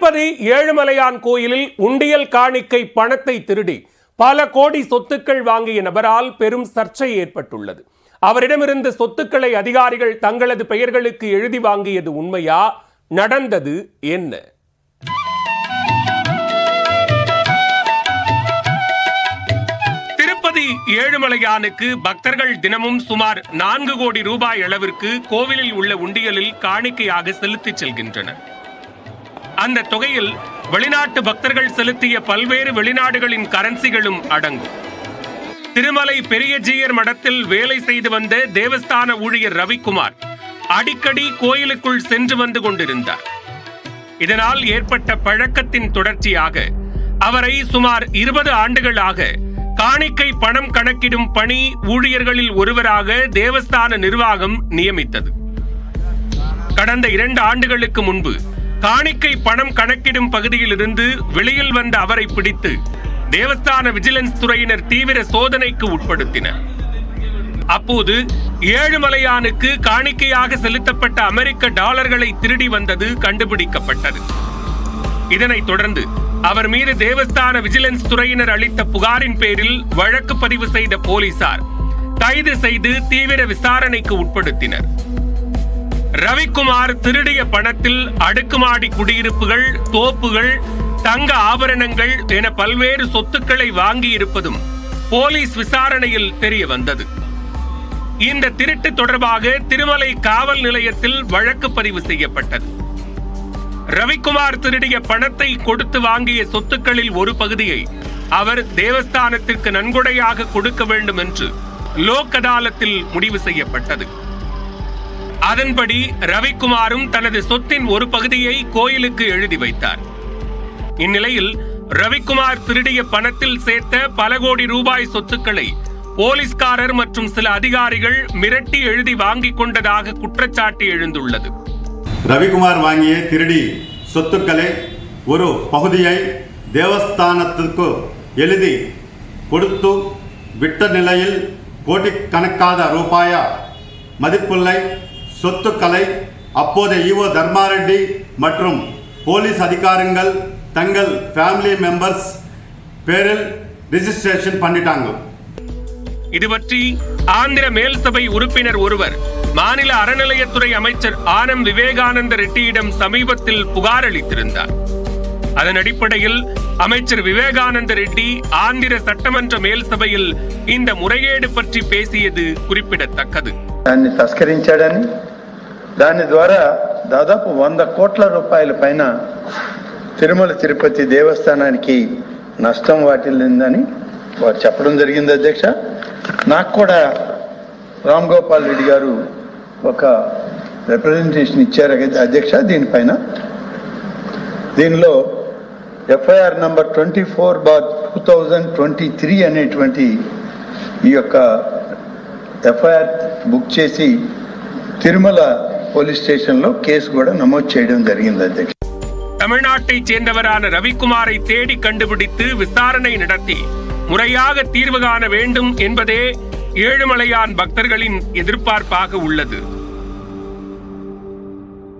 திருப்பதி ஏழுமலையான் கோயிலில் உண்டியல் காணிக்கை பணத்தை திருடி பல கோடி சொத்துக்கள் வாங்கிய நபரால் பெரும் சர்ச்சை ஏற்பட்டுள்ளது. அவரிடமிருந்து சொத்துக்களை அதிகாரிகள் தங்களது பெயர்களுக்கு எழுதி வாங்கியது உண்மையா? நடந்தது என்ன? திருப்பதி ஏழுமலையானுக்கு பக்தர்கள் தினமும் சுமார் 4 கோடி ரூபாய் அளவிற்கு கோவிலில் உள்ள உண்டியலில் காணிக்கையாக செலுத்திச் செல்கின்றனர். அந்த தொகையில் வெளிநாட்டு பக்தர்கள் செலுத்திய பல்வேறு வெளிநாடுகளின் கரன்சிகளும் அடங்கும். திருமலை பெரியஜீயர் மடத்தில் வேலை செய்து வந்த தேவஸ்தான ஊழியர் ரவிக்குமார் அடிக்கடி கோயிலுக்குள் சென்று வந்து கொண்டிருந்தார். இதனால் ஏற்பட்ட பழக்கத்தின் தொடர்ச்சியாக அவரை சுமார் 20 ஆண்டுகளாக காணிக்கை பணம் கணக்கிடும் பணி ஊழியர்களில் ஒருவராக தேவஸ்தான நிர்வாகம் நியமித்தது. கடந்த 2 ஆண்டுகளுக்கு முன்பு காணிக்கை பணம் கணக்கிடும் பகுதியில் இருந்து வெளியில் வந்த அவரை பிடித்து தேவஸ்தான விஜிலன்ஸ் துறையினர் தீவிர சோதனைக்கு உட்படுத்தினர். அப்போது ஏழுமலையானுக்கு காணிக்கையாக செலுத்தப்பட்ட அமெரிக்க டாலர்களை திருடி வந்தது கண்டுபிடிக்கப்பட்டது. இதனைத் தொடர்ந்து அவர் மீது தேவஸ்தான விஜிலன்ஸ் துறையினர் அளித்த புகாரின் பேரில் வழக்கு பதிவு செய்த போலீசார் கைது செய்து தீவிர விசாரணைக்கு உட்படுத்தினர். ரவிக்குமார் திருடிய பணத்தில் அடுக்குமாடி குடியிருப்புகள், தோப்புகள், தங்க ஆபரணங்கள் என பல்வேறு சொத்துக்களை வாங்கியிருப்பதும் போலீஸ் விசாரணையில் தெரிய வந்தது. இந்த திருட்டு தொடர்பாக திருமலை காவல் நிலையத்தில் வழக்கு பதிவு செய்யப்பட்டது. ரவிக்குமார் திருடிய பணத்தை கொடுத்து வாங்கிய சொத்துக்களில் ஒரு பகுதியை அவர் தேவஸ்தானத்திற்கு நன்கொடையாக கொடுக்க வேண்டும் என்று லோக் அதாலத்தில் முடிவு செய்யப்பட்டது. அதன்படி ரவிக்குமாரும் தனது சொத்தின் ஒரு பகுதியை கோயிலுக்கு எழுதி வைத்தார். இந்நிலையில் ரவிக்குமார் திருடிய பணத்தில் சேர்த்த பல கோடி ரூபாய் சொத்துக்களை போலீஸ்காரர் மற்றும் சில அதிகாரிகள் மிரட்டி எழுதி வாங்கிக் கொண்டதாக குற்றச்சாட்டு எழுந்துள்ளது. ரவிக்குமார் வாங்கிய திருடி சொத்துக்களை ஒரு பகுதியை தேவஸ்தானத்திற்கு எழுதி கொடுத்து விட்ட நிலையில் கோடிக்கணக்கான ரூபாய மதிப்புள்ள சொத்துக்களை அப்போதைய ஈவோ தர்மாரெட்டி மற்றும் போலீஸ் அதிகாரிகள் தங்கள் ஃபேமிலி மெம்பர்ஸ் பேரில் ரெஜிஸ்ட்ரேஷன் பண்ணிட்டாங்க. இது பற்றி ஆந்திர மேல் சபை உறுப்பினர் ஒருவர் மாநில அறநிலையத்துறை அமைச்சர் ஆனம் விவேகானந்த ரெட்டியிடம் சமீபத்தில் புகார் அளித்திருந்தார். அதன் அடிப்படையில் அமைச்சர் விவேகானந்த ரெட்டி ஆந்திர சட்டமன்ற மேல் சபையில் இந்த முறைகேடு பற்றி பேசியது குறிப்பிடத்தக்கது. దాని ద్వారా దాదాపు 100 కోట్ల రూపాయల పైన తిరుమల తిరుపతి దేవస్థానానికి నష్టం వాటిల్లిందని వారు చెప్పడం జరిగింది అధ్యక్ష. నాకు కూడా రామ్ గోపాల్ రెడ్డి గారు ఒక రిప్రజెంటేషన్ ఇచ్చారు అధ్యక్ష. దీనిలో ఎఫ్ఐఆర్ నంబర్ 24/2023 అనేటువంటి ఈ యొక్క ఎఫ్ఐఆర్ బుక్ చేసి తిరుమల పోలీస్ స్టేషన్ లో కేసు కూడా నమోదు చేయడం జరిగింది అధ్యక్ష. தமிழ்நாட்டை சேர்ந்தவரான ரவிக்குமாரை தேடி கண்டுபிடித்து விசாரணை நடத்தி முறையாக தீர்வு காண வேண்டும் என்பதே ஏழுமலையான் பக்தர்களின் எதிர்பார்ப்பாக உள்ளது.